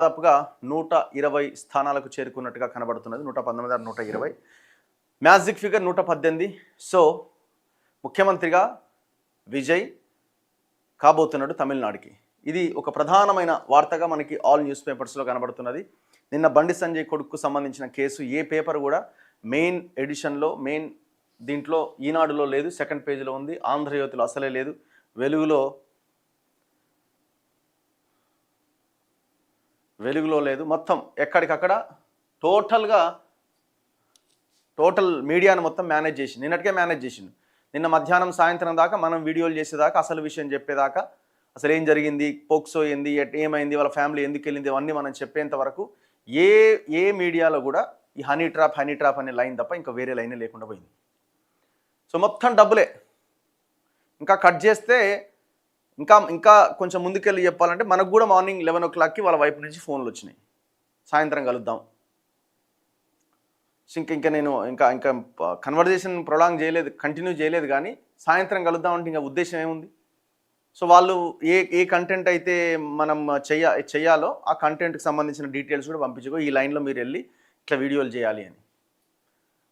దాదాపుగా 120 స్థానాలకు చేరుకున్నట్టుగా కనబడుతున్నది. 119 ఆర్ 120. Magic figure 118. సో ముఖ్యమంత్రిగా విజయ్ కాబోతున్నాడు తమిళనాడుకి. ఇది ఒక ప్రధానమైన వార్తగా మనకి ఆల్ న్యూస్ పేపర్స్లో కనబడుతున్నది. నిన్న బండి సంజయ్ కొడుకు సంబంధించిన కేసు ఏ పేపర్ కూడా మెయిన్ ఎడిషన్లో దీంట్లో ఈనాడులో లేదు, సెకండ్ పేజీలో ఉంది. ఆంధ్రజ్యోతిలో అసలే లేదు, వెలుగులో లేదు. మొత్తం ఎక్కడికక్కడ టోటల్ మీడియాను మొత్తం నిన్నటికే మేనేజ్ చేసిండు. నిన్న మధ్యాహ్నం సాయంత్రం దాకా మనం వీడియోలు చేసేదాకా, అసలు విషయం చెప్పేదాకా, అసలు ఏం జరిగింది, పోక్సో ఏంది, ఏమైంది, వాళ్ళ ఫ్యామిలీ ఎందుకు వెళ్ళింది, అవన్నీ మనం చెప్పేంత వరకు ఏ మీడియాలో కూడా ఈ హనీ ట్రాప్ అనే లైన్ తప్ప ఇంకా వేరే లైనే లేకుండా పోయింది. సో మొత్తం డబ్బులే. ఇంకా కట్ చేస్తే ఇంకా కొంచెం ముందుకెళ్ళి చెప్పాలంటే మనకు కూడా మార్నింగ్ 11 o'clockకి వాళ్ళ వైపు నుంచి ఫోన్లు వచ్చినాయి, సాయంత్రం కలుద్దాం. ఇంకా నేను ఇంకా కన్వర్జేషన్ ప్రొలాంగ్ చేయలేదు, కంటిన్యూ చేయలేదు. కానీ సాయంత్రం కలుద్దాం అంటే ఇంకా ఉద్దేశం ఏముంది? సో వాళ్ళు ఏ కంటెంట్ అయితే మనం చెయ్యాలో ఆ కంటెంట్కి సంబంధించిన డీటెయిల్స్ కూడా పంపించుకో, ఈ లైన్లో మీరు వెళ్ళి ఇట్లా వీడియోలు చేయాలి అని.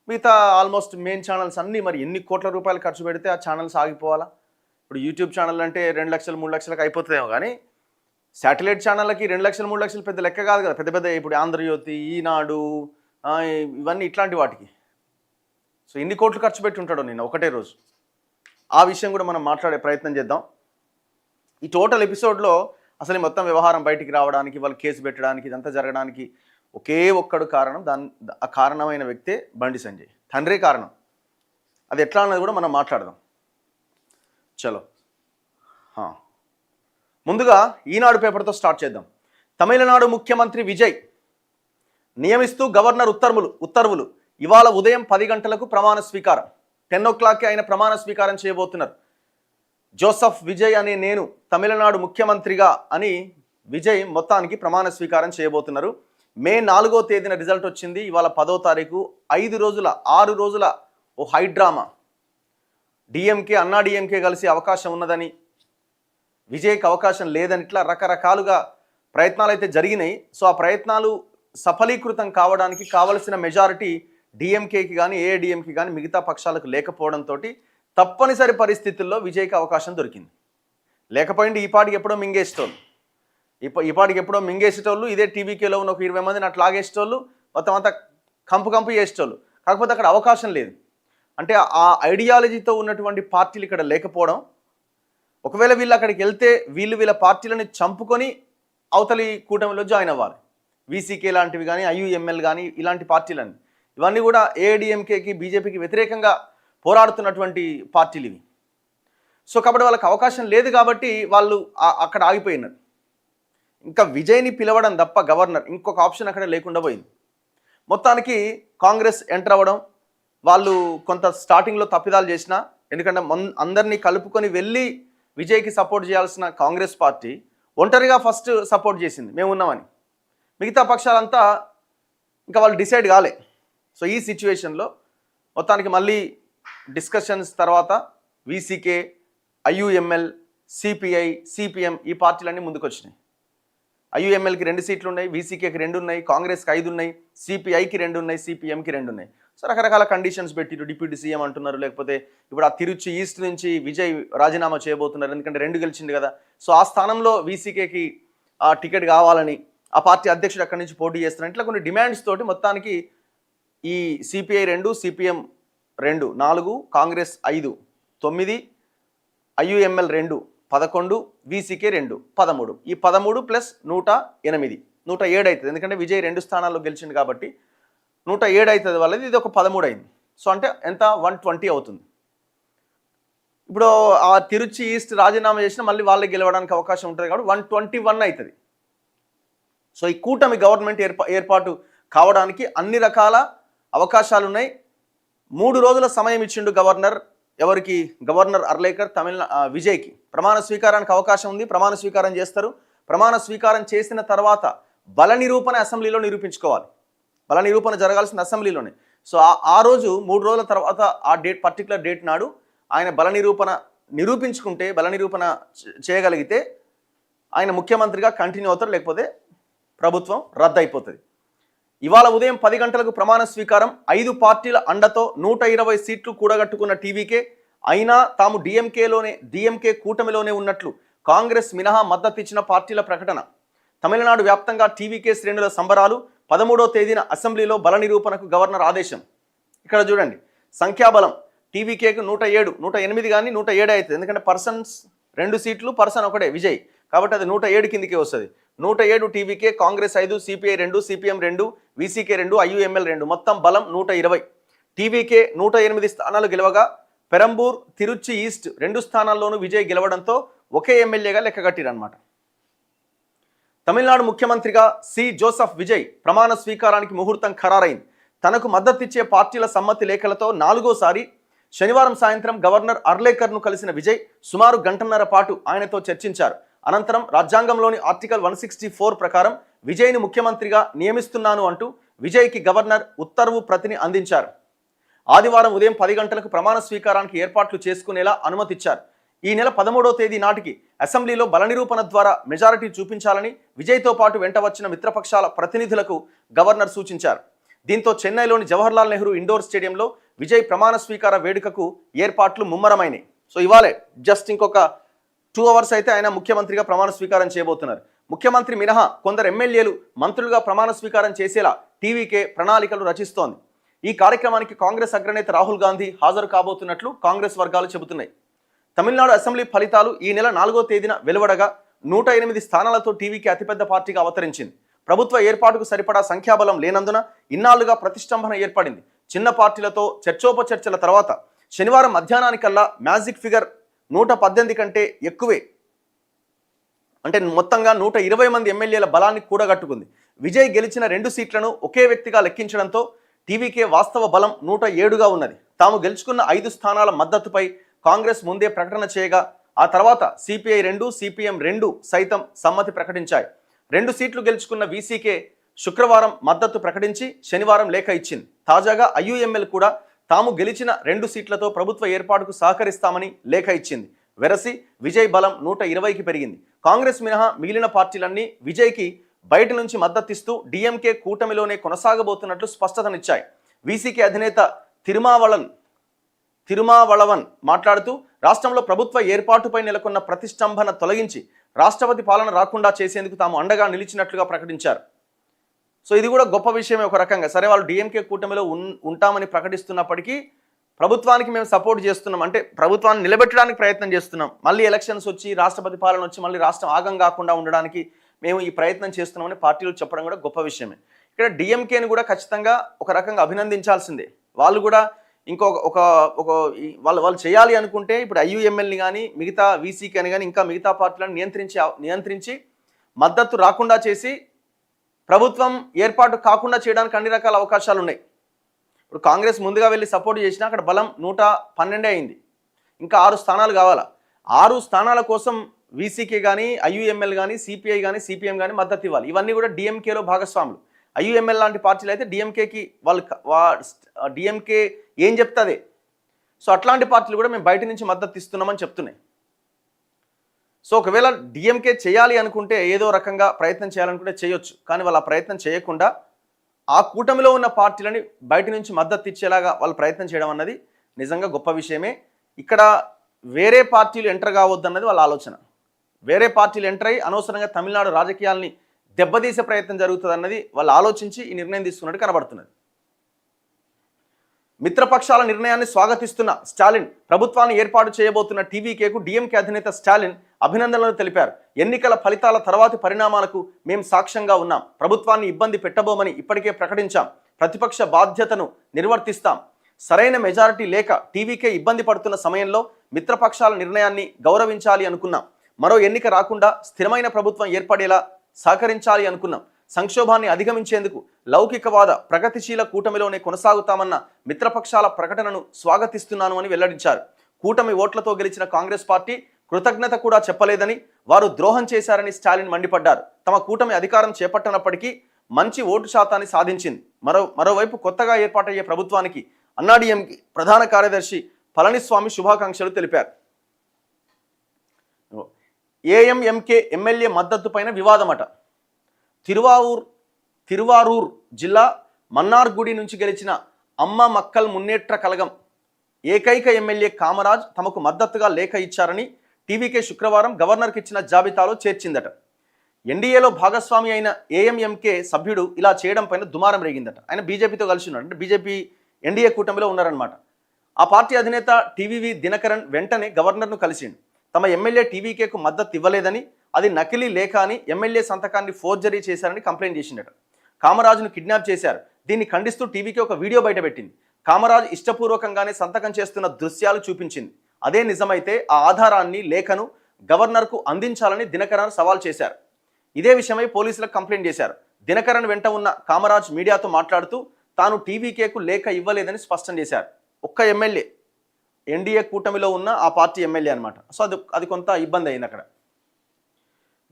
మిగతా ఆల్మోస్ట్ మెయిన్ ఛానల్స్ అన్నీ మరి ఎన్ని కోట్ల రూపాయలు ఖర్చు పెడితే ఆ ఛానల్స్ ఆగిపోవాలా? ఇప్పుడు యూట్యూబ్ ఛానల్ అంటే 2 లక్షలు 3 లక్షలకు అయిపోతుందేమో, కానీ శాటిలైట్ ఛానళ్ళకి 2 లక్షలు 3 లక్షలు పెద్ద లెక్క కాదు కదా. పెద్ద ఇప్పుడు ఆంధ్రజ్యోతి, ఈనాడు, ఇవన్నీ ఇట్లాంటి వాటికి. సో ఎన్ని కోట్లు ఖర్చు పెట్టి ఉంటాడో నేను ఒకటే రోజు. ఆ విషయం కూడా మనం మాట్లాడే ప్రయత్నం చేద్దాం. ఈ టోటల్ ఎపిసోడ్లో అసలు మొత్తం వ్యవహారం బయటికి రావడానికి, వాళ్ళు కేసు పెట్టడానికి, ఇదంతా జరగడానికి ఒకే ఒక్కడు కారణం. ఆ కారణమైన వ్యక్తే బండి సంజయ్, తండ్రే కారణం. అది ఎట్లా అన్నది కూడా మనం మాట్లాడదాం. చలో ముందుగా ఈనాడు పేపర్తో స్టార్ట్ చేద్దాం. తమిళనాడు ముఖ్యమంత్రి విజయ్ నియమిస్తూ గవర్నర్ ఉత్తర్వులు. ఇవాళ ఉదయం 10 గంటలకు ప్రమాణ స్వీకారం. 10 o'clockకి ఆయన ప్రమాణ స్వీకారం చేయబోతున్నారు. జోసెఫ్ విజయ్ అనే నేను తమిళనాడు ముఖ్యమంత్రిగా అని విజయ్ మొత్తానికి ప్రమాణ స్వీకారం చేయబోతున్నారు. మే 4వ తేదీన రిజల్ట్ వచ్చింది. ఇవాళ 10వ తారీఖు. 6 రోజుల ఓ హైడ్రామా. డిఎంకే, అన్నా డిఎంకే కలిసి అవకాశం ఉన్నదని, విజయ్కి అవకాశం లేదని, ఇట్లా రకరకాలుగా ప్రయత్నాలు అయితే జరిగినాయి. సో ఆ ప్రయత్నాలు సఫలీకృతం కావడానికి కావలసిన మెజారిటీ డిఎంకేకి కానీ ఏఐడిఎంకి కానీ మిగతా పక్షాలకు లేకపోవడంతో తప్పనిసరి పరిస్థితుల్లో విజయ్కి అవకాశం దొరికింది. లేకపోయింది ఈ పాటికి ఎప్పుడో మింగేసేటోళ్ళు ఇదే టీవీకేలో ఉన్న ఒక 20 మందిని అట్లా లాగేసేటోళ్ళు, మొత్తం అంతా కంపు చేసేటోళ్ళు. కాకపోతే అక్కడ అవకాశం లేదు. అంటే ఆ ఐడియాలజీతో ఉన్నటువంటి పార్టీలు ఇక్కడ లేకపోవడం. ఒకవేళ వీళ్ళు అక్కడికి వెళ్తే వీళ్ళ పార్టీలని చంపుకొని అవతలి కూటమిలో జాయిన్ అవ్వాలి. వీసీకే లాంటివి కానీ, ఐయుఎంఎల్ కానీ, ఇలాంటి పార్టీలన్నీ ఇవన్నీ కూడా ఏఐడిఎంకేకి, బీజేపీకి వ్యతిరేకంగా పోరాడుతున్నటువంటి పార్టీలు ఇవి. సో కాబట్టి వాళ్ళకి అవకాశం లేదు కాబట్టి వాళ్ళు అక్కడ ఆగిపోయినారు. ఇంకా విజయ్ని పిలవడం తప్ప గవర్నర్ ఇంకొక ఆప్షన్ అక్కడ లేకుండా పోయింది. మొత్తానికి కాంగ్రెస్ ఎంటర్ అవ్వడం, వాళ్ళు కొంత స్టార్టింగ్లో తప్పిదాలు చేసిన, ఎందుకంటే అందరినీ కలుపుకొని వెళ్ళి విజయ్కి సపోర్ట్ చేయాల్సిన కాంగ్రెస్ పార్టీ ఒంటరిగా ఫస్ట్ సపోర్ట్ చేసింది, మేము ఉన్నామని. మిగతా పక్షాలంతా ఇంకా వాళ్ళు డిసైడ్ కాలే. సో ఈ సిచ్యువేషన్లో మొత్తానికి మళ్ళీ డిస్కషన్స్ తర్వాత వీసీకే, ఐయుఎంఎల్, సిపిఐ, సిపిఎం ఈ పార్టీలన్నీ ముందుకు వచ్చినాయి. ఐయుఎంఎల్కి 2 సీట్లు ఉన్నాయి, వీసీకేకి 2 ఉన్నాయి, కాంగ్రెస్కి 5 ఉన్నాయి, సిపిఐకి 2 ఉన్నాయి, సిపిఎంకి 2 ఉన్నాయి. సో రకరకాల కండిషన్స్ పెట్టి డిప్యూటీ సీఎం అంటున్నారు, లేకపోతే ఇప్పుడు ఆ తిరుచి ఈస్ట్ నుంచి విజయ్ రాజీనామా చేయబోతున్నారు, ఎందుకంటే 2 గెలిచింది కదా. సో ఆ స్థానంలో వీసీకేకి ఆ టికెట్ కావాలని ఆ పార్టీ అధ్యక్షుడు అక్కడి నుంచి పోటీ చేస్తున్నారు. ఇట్లా కొన్ని డిమాండ్స్ తోటి మొత్తానికి ఈ CPI 2, CPM 2, 4, Congress 5, 9, IUML 2, 11, VCK 2, 13. ఈ 13 ప్లస్ 108, 107 అవుతుంది. ఎందుకంటే విజయ్ 2 స్థానాల్లో గెలిచింది కాబట్టి 107 అవుతుంది వాళ్ళది. ఇది ఒక 13 అయింది. సో అంటే ఎంత 120 అవుతుంది. ఇప్పుడు ఆ తిరుచి ఈస్ట్ రాజీనామా చేసినా మళ్ళీ వాళ్ళకి గెలవడానికి అవకాశం ఉంటుంది కాబట్టి 121 అవుతుంది. సో ఈ కూటమి గవర్నమెంట్ ఏర్పాటు కావడానికి అన్ని రకాల అవకాశాలు ఉన్నాయి. 3 రోజుల సమయం ఇచ్చిండు గవర్నర్. ఎవరికి? గవర్నర్ అర్లేకర్ విజయ్కి. ప్రమాణ స్వీకారానికి అవకాశం ఉంది, ప్రమాణ స్వీకారం చేస్తారు. ప్రమాణ స్వీకారం చేసిన తర్వాత బల నిరూపణ అసెంబ్లీలో నిరూపించుకోవాలి. బల నిరూపణ జరగాల్సిన అసెంబ్లీలోనే. సో ఆ రోజు 3 రోజుల తర్వాత ఆ పర్టికులర్ డేట్ నాడు ఆయన బల నిరూపించుకుంటే, బల నిరూపణ చేయగలిగితే ఆయన ముఖ్యమంత్రిగా కంటిన్యూ అవుతారు, లేకపోతే ప్రభుత్వం రద్దయిపోతుంది. ఇవాళ ఉదయం 10 గంటలకు ప్రమాణ స్వీకారం. 5 పార్టీల అండతో 120 సీట్లు కూడగట్టుకున్న టీవీకే అయినా తాము డిఎంకే కూటమిలోనే ఉన్నట్లు కాంగ్రెస్ మినహా మద్దతు ఇచ్చిన పార్టీల ప్రకటన. తమిళనాడు వ్యాప్తంగా టీవీకే శ్రేణుల సంబరాలు. 13వ తేదీన అసెంబ్లీలో బల నిరూపణకు గవర్నర్ ఆదేశం. ఇక్కడ చూడండి, సంఖ్యాబలం టీవీకేకు 107, 108 కానీ 107 అవుతుంది. ఎందుకంటే పర్సన్స్ 2 సీట్లు, పర్సన్ ఒకటే విజయ్, కాబట్టి అది 107 కిందికి వస్తుంది. 107 TVK, Congress 5, CPI 2, CPM 2, VCK 2, IUML 2, మొత్తం బలం 120. టీవీకే 108 స్థానాలు గెలవగా పెరంబూర్, తిరుచి ఈస్ట్ 2 స్థానాల్లోనూ విజయ్ గెలవడంతో ఒకే ఎమ్మెల్యేగా లెక్కగట్టిరన్నమాట. తమిళనాడు ముఖ్యమంత్రిగా సి జోసెఫ్ విజయ్ ప్రమాణ స్వీకారానికి ముహూర్తం ఖరారైంది. తనకు మద్దతిచ్చే పార్టీల సమ్మతి లేఖలతో 4వసారి శనివారం సాయంత్రం గవర్నర్ అర్లేకర్ను కలిసిన విజయ్ సుమారు గంటన్నర పాటు ఆయనతో చర్చించారు. అనంతరం రాజ్యాంగంలోని ఆర్టికల్ 164 ప్రకారం విజయ్ని ముఖ్యమంత్రిగా నియమిస్తున్నాను అంటూ విజయ్కి గవర్నర్ ఉత్తర్వు ప్రతిని అందించారు. ఆదివారం ఉదయం 10 గంటలకు ప్రమాణ స్వీకారానికి ఏర్పాట్లు చేసుకునేలా అనుమతిచ్చారు. ఈ నెల 13వ తేదీ నాటికి అసెంబ్లీలో బల నిరూపణ ద్వారా మెజారిటీ చూపించాలని విజయ్తో పాటు వెంట వచ్చిన మిత్రపక్షాల ప్రతినిధులకు గవర్నర్ సూచించారు. దీంతో చెన్నైలోని జవహర్లాల్ నెహ్రూ ఇండోర్ స్టేడియంలో విజయ్ ప్రమాణ స్వీకార వేడుకకు ఏర్పాట్లు ముమ్మరమైనాయి. సో ఇవాళే జస్ట్ ఇంకొక 2 అవర్స్ అయితే ఆయన ముఖ్యమంత్రిగా ప్రమాణ స్వీకారం చేయబోతున్నారు. ముఖ్యమంత్రి మినహా కొందరు ఎమ్మెల్యేలు మంత్రులుగా ప్రమాణ స్వీకారం చేసేలా టీవీకే ప్రణాళికలు రచిస్తోంది. ఈ కార్యక్రమానికి కాంగ్రెస్ అగ్రనేత రాహుల్ గాంధీ హాజరు కాబోతున్నట్లు కాంగ్రెస్ వర్గాలు చెబుతున్నాయి. తమిళనాడు అసెంబ్లీ ఫలితాలు ఈ నెల 4వ తేదీన వెలువడగా 108 స్థానాలతో టీవీకి అతిపెద్ద పార్టీగా అవతరించింది. ప్రభుత్వ ఏర్పాటుకు సరిపడా సంఖ్యాబలం లేనందున ఇన్నాళ్లుగా ప్రతిష్టంభన ఏర్పడింది. చిన్న పార్టీలతో చర్చోపచర్చల తర్వాత శనివారం మధ్యాహ్నానికల్లా మ్యాజిక్ ఫిగర్ 118 కంటే ఎక్కువే, అంటే మొత్తంగా 120 మంది ఎమ్మెల్యేల బలాన్ని కూడగట్టుకుంది. విజయ్ గెలిచిన 2 సీట్లను ఒకే వ్యక్తిగా లెక్కించడంతో టీవీకే వాస్తవ బలం 107గా ఉన్నది. తాము గెలుచుకున్న 5 స్థానాల మద్దతుపై కాంగ్రెస్ ముందే ప్రకటన చేయగా ఆ తర్వాత సిపిఐ 2, సిపిఎం 2 సైతం సమ్మతి ప్రకటించాయి. 2 సీట్లు గెలుచుకున్న వీసీకే శుక్రవారం మద్దతు ప్రకటించి శనివారం లేఖ ఇచ్చింది. తాజాగా ఐయుఎంఎల్ కూడా తాము గెలిచిన 2 సీట్లతో ప్రభుత్వ ఏర్పాటుకు సహకరిస్తామని లేఖ ఇచ్చింది. వెరసి విజయ్ బలం 120కి పెరిగింది. కాంగ్రెస్ మినహా మిగిలిన పార్టీలన్నీ విజయ్కి బయట నుంచి మద్దతిస్తూ డిఎంకే కూటమిలోనే కొనసాగబోతున్నట్లు స్పష్టతనిచ్చాయి. వీసీకే అధినేత తిరుమావళవన్ మాట్లాడుతూ రాష్ట్రంలో ప్రభుత్వ ఏర్పాటుపై నెలకొన్న ప్రతిష్టంభన తొలగించి రాష్ట్రపతి పాలన రాకుండా చేసేందుకు తాము అండగా నిలిచినట్లుగా ప్రకటించారు. సో ఇది కూడా గొప్ప విషయమే ఒక రకంగా. సరే, వాళ్ళు డిఎంకే కూటమిలో ఉంటామని ప్రకటిస్తున్నప్పటికీ ప్రభుత్వానికి మేము సపోర్ట్ చేస్తున్నాం, అంటే ప్రభుత్వాన్ని నిలబెట్టడానికి ప్రయత్నం చేస్తున్నాం, మళ్ళీ ఎలక్షన్స్ వచ్చి రాష్ట్రపతి పాలన వచ్చి మళ్ళీ రాష్ట్రం ఆగం కాకుండా ఉండడానికి మేము ఈ ప్రయత్నం చేస్తున్నామని పార్టీలు చెప్పడం కూడా గొప్ప విషయమే. ఇక్కడ డిఎంకేని కూడా ఖచ్చితంగా ఒక రకంగా అభినందించాల్సిందే. వాళ్ళు కూడా వాళ్ళు చేయాలి అనుకుంటే ఇప్పుడు ఐయుఎంఎల్ని కానీ మిగతా వీసీకేని కానీ ఇంకా మిగతా పార్టీలను నియంత్రించి మద్దతు రాకుండా చేసి ప్రభుత్వం ఏర్పాటు కాకుండా చేయడానికి అన్ని రకాల అవకాశాలు ఉన్నాయి. ఇప్పుడు కాంగ్రెస్ ముందుగా వెళ్ళి సపోర్ట్ చేసినా అక్కడ బలం 112 అయింది. ఇంకా 6 స్థానాలు కావాలా. 6 స్థానాల కోసం వీసీకే కానీ ఐయుఎంఎల్ కానీ సిపిఐ కానీ సిపిఎం కానీ మద్దతు ఇవ్వాలి. ఇవన్నీ కూడా డిఎంకేలో భాగస్వాములు. ఐయుఎంఎల్ లాంటి పార్టీలు అయితే డిఎంకేకి డిఎంకే ఏం చెప్తుంది. సో అట్లాంటి పార్టీలు కూడా మేము బయట నుంచి మద్దతు ఇస్తున్నామని చెప్తున్నాయి. సో ఒకవేళ డిఎంకే చేయాలి అనుకుంటే ఏదో రకంగా ప్రయత్నం చేయాలనుకుంటే చేయొచ్చు, కానీ వాళ్ళు ఆ ప్రయత్నం చేయకుండా ఆ కూటమిలో ఉన్న పార్టీలని బయట నుంచి మద్దతు ఇచ్చేలాగా వాళ్ళు ప్రయత్నం చేయడం అన్నది నిజంగా గొప్ప విషయమే. ఇక్కడ వేరే పార్టీలు ఎంటర్ కావద్దన్నది వాళ్ళ ఆలోచన. వేరే పార్టీలు ఎంటర్ అయ్యి అనవసరంగా తమిళనాడు రాజకీయాల్ని దెబ్బతీసే ప్రయత్నం జరుగుతుంది అన్నది వాళ్ళు ఆలోచించి ఈ నిర్ణయం తీసుకున్నట్టు కనబడుతున్నది. మిత్రపక్షాల నిర్ణయాన్ని స్వాగతిస్తున్న స్టాలిన్ ప్రభుత్వాన్ని ఏర్పాటు చేయబోతున్న టీవీకేకు డిఎంకే అధినేత స్టాలిన్ అభినందనలు తెలిపారు. ఎన్నికల ఫలితాల తర్వాతి పరిణామాలకు మేం సాక్ష్యంగా ఉన్నాం. ప్రభుత్వాన్ని ఇబ్బంది పెట్టబోమని ఇప్పటికే ప్రకటించాం. ప్రతిపక్ష బాధ్యతను నిర్వర్తిస్తాం. సరైన మెజారిటీ లేక టీవీకే ఇబ్బంది పడుతున్న సమయంలో మిత్రపక్షాల నిర్ణయాన్ని గౌరవించాలి అనుకున్నాం. మరో ఎన్నిక రాకుండా స్థిరమైన ప్రభుత్వం ఏర్పడేలా సహకరించాలి అనుకున్నాం. సంక్షోభాన్ని అధిగమించేందుకు లౌకికవాద ప్రగతిశీల కూటమిలోనే కొనసాగుతామన్న మిత్రపక్షాల ప్రకటనను స్వాగతిస్తున్నాను అని వెల్లడించారు. కూటమి ఓట్లతో గెలిచిన కాంగ్రెస్ పార్టీ కృతజ్ఞత కూడా చెప్పలేదని, వారు ద్రోహం చేశారని స్టాలిన్ మండిపడ్డారు. తమ కూటమి అధికారం చేపట్టనప్పటికీ మంచి ఓటు శాతాన్ని సాధించింది. మరోవైపు కొత్తగా ఏర్పాటయ్యే ప్రభుత్వానికి అన్నాడీఎంకే ప్రధాన కార్యదర్శి పళనిస్వామి శుభాకాంక్షలు తెలిపారు. ఏఎంఎంకే ఎమ్మెల్యే మద్దతు పైన వివాదమట. తిరువారూర్ జిల్లా మన్నార్గుడి నుంచి గెలిచిన అమ్మ మక్కల్ మున్నేట్ర కలగం ఏకైక ఎమ్మెల్యే కామరాజ్ తమకు మద్దతుగా లేఖ ఇచ్చారని టీవీకే శుక్రవారం గవర్నర్కి ఇచ్చిన జాబితాలో చేర్చిందట. ఎన్డీఏలో భాగస్వామి అయిన ఏఎంఎంకే సభ్యుడు ఇలా చేయడం పైన దుమారం రేగిందట. ఆయన బీజేపీతో కలిసి ఉన్నాడు, అంటే బీజేపీ ఎన్డీఏ కూటమిలో ఉన్నారనమాట. ఆ పార్టీ అధినేత టీవీవీ దినకరన్ వెంటనే గవర్నర్ను కలిసిండు. తమ ఎమ్మెల్యే టీవీకేకు మద్దతు ఇవ్వలేదని, అది నకిలీ లేఖ అని, ఎమ్మెల్యే సంతకాన్ని ఫోర్జరీ చేశారని కంప్లైంట్ చేసిండట. కామరాజును కిడ్నాప్ చేశారు. దీన్ని ఖండిస్తూ టీవీకే ఒక వీడియో బయటపెట్టింది. కామరాజ్ ఇష్టపూర్వకంగానే సంతకం చేస్తున్న దృశ్యాలు చూపించింది. అదే నిజమైతే ఆ ఆధారాన్ని, లేఖను గవర్నర్కు అందించాలని దినకరన్ సవాల్ చేశారు. ఇదే విషయమై పోలీసులకు కంప్లైంట్ చేశారు. దినకరన్ వెంట ఉన్న కామరాజ్ మీడియాతో మాట్లాడుతూ తాను టీవీకేకు లేఖ ఇవ్వలేదని స్పష్టం చేశారు. ఒక్క ఎమ్మెల్యే, ఎన్డీఏ కూటమిలో ఉన్న ఆ పార్టీ ఎమ్మెల్యే అనమాట. సో అది కొంత ఇబ్బంది అయింది అక్కడ.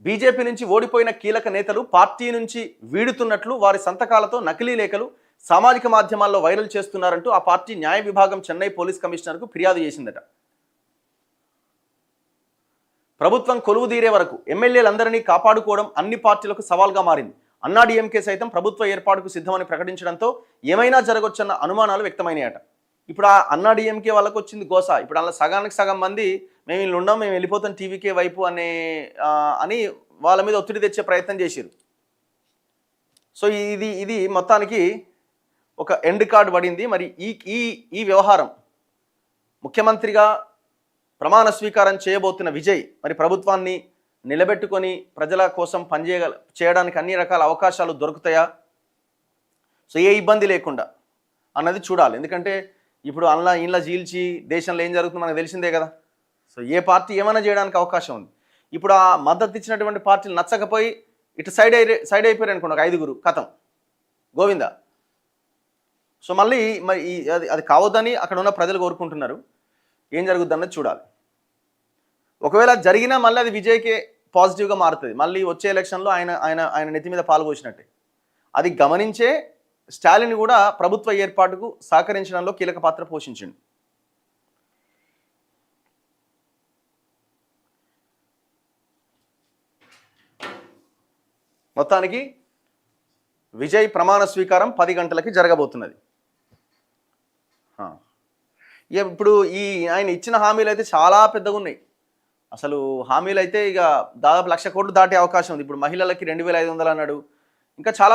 బీజేపీ నుంచి ఓడిపోయిన కీలక నేతలు పార్టీ నుంచి వీడుతున్నట్లు వారి సంతకాలతో నకిలీ లేఖలు సామాజిక మాధ్యమాల్లో వైరల్ చేస్తున్నారంటూ ఆ పార్టీ న్యాయ విభాగం చెన్నై పోలీస్ కమిషనర్కు ఫిర్యాదు చేసిందట. ప్రభుత్వం కొలువుదీరే వరకు ఎమ్మెల్యేలందరినీ కాపాడుకోవడం అన్ని పార్టీలకు సవాల్గా మారింది. అన్నాడీఎంకే సైతం ప్రభుత్వ ఏర్పాటుకు సిద్ధమని ప్రకటించడంతో ఏమైనా జరగొచ్చన్న అనుమానాలు వ్యక్తమైనాయట. ఇప్పుడు ఆ అన్నాడీఎంకే వాళ్ళకు వచ్చింది గోస. ఇప్పుడు అలా సగానికి సగం మంది మేము వీళ్ళు ఉన్నాం, మేము వెళ్ళిపోతాం టీవీకే వైపు అని వాళ్ళ మీద ఒత్తిడి తెచ్చే ప్రయత్నం చేశారు. సో ఇది మొత్తానికి ఒక ఎండ్ కార్డ్ పడింది. మరి ఈ వ్యవహారం ముఖ్యమంత్రిగా ప్రమాణ స్వీకారం చేయబోతున్న విజయ్ మరి ప్రభుత్వాన్ని నిలబెట్టుకొని ప్రజల కోసం చేయడానికి అన్ని రకాల అవకాశాలు దొరుకుతాయా, సో ఏ ఇబ్బంది లేకుండా అన్నది చూడాలి. ఎందుకంటే ఇప్పుడు ఇంట్లో చీల్చి దేశంలో ఏం జరుగుతుందో మనకు తెలిసిందే కదా. సో ఏ పార్టీ ఏమైనా చేయడానికి అవకాశం ఉంది. ఇప్పుడు ఆ మద్దతు ఇచ్చినటువంటి పార్టీలు నచ్చకపోయి ఇటు సైడ్ అయిపోయారు అనుకోండి, ఒక 5గురు కథం గోవిందా. సో మళ్ళీ మరి అది కావద్దని అక్కడ ఉన్న ప్రజలు కోరుకుంటున్నారు. ఏం జరుగుద్ది అన్నది చూడాలి. ఒకవేళ జరిగినా మళ్ళీ అది విజయ్కే పాజిటివ్గా మారుతుంది. మళ్ళీ వచ్చే ఎలక్షన్లో ఆయన నెత్తి మీద పాల్గొచ్చినట్టే. అది గమనించే స్టాలిన్ కూడా ప్రభుత్వ ఏర్పాటుకు సహకరించడంలో కీలక పాత్ర పోషించింది. మొత్తానికి విజయ్ ప్రమాణ స్వీకారం 10 గంటలకి జరగబోతున్నది. ఇప్పుడు ఆయన ఇచ్చిన హామీలు అయితే చాలా పెద్దగా ఉన్నాయి. అసలు హామీలు అయితే ఇక దాదాపు 1,00,000 కోట్లు దాటే అవకాశం ఉంది. ఇప్పుడు మహిళలకి 2,500 అన్నాడు. ఇంకా చాలా